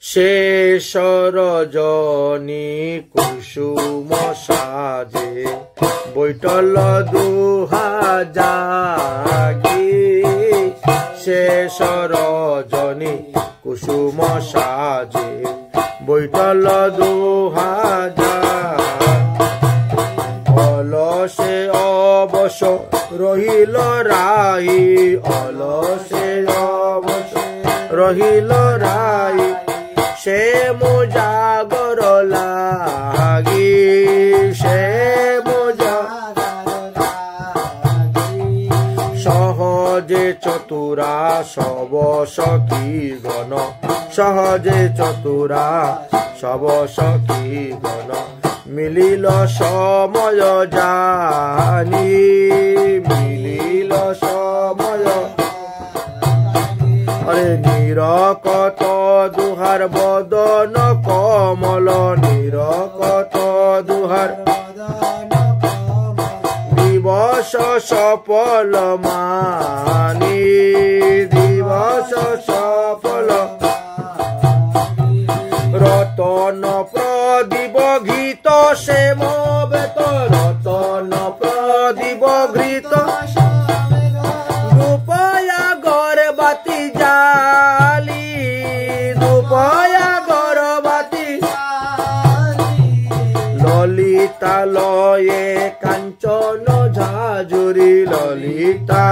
শেষ রজনী কুসুম সাজে বৈঠল দুহাজাগি শেষ রজনী কুসুম সাজে বৈঠল দুহাজা অলসে অবশ রহিল রাই অলসে অবশ রহিল রাই সে মুজাগর লাগি সে সহজে চতুরা সব সখী গণ সহজে চতুরা সব সখী গণ মিলিল সময় জানি মিলিল সময় আরে নিরকত দুহার বদন কমল নিরকত দুহার দিবস সফল মানি দিবস সফল রতন প্রদীপ ঘৃত শ্যাম বেত রতন প্রদীপ ঘৃত রূপয়া গরবাতি জালি রূপয়া গরবাতি ললিতা লয়ে কাঞ্চন ঝাঝুরি ললিতা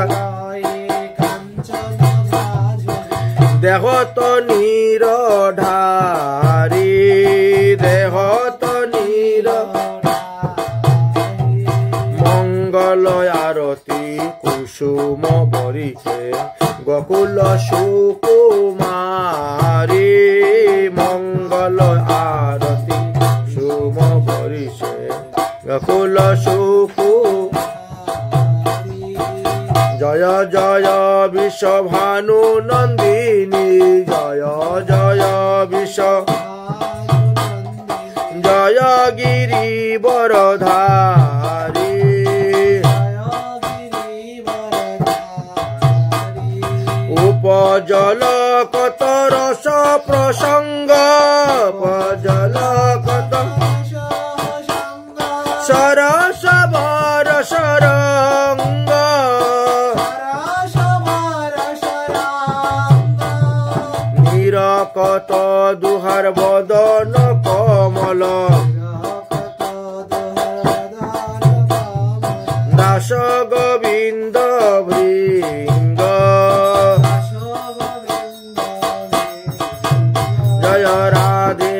দেহ তো নিরধারি দেহ তো নির মঙ্গল আরতি কুসুম বরিছে গোকুল সুকুমারী মঙ্গল আরতি কুসুম বরিছে গোকুল সুকু জয় জয় বিশ্বভানু নন্দিনী জয় জয় বিশ্ব জয় গিরি বরধারী উপজল কত রস প্রসঙ্গ উপজল কত সরস বরস রঙ্গ নিরকত দুহার বদন কমল দাস গোবিন্দ ভৃঙ্গ জয় রাধে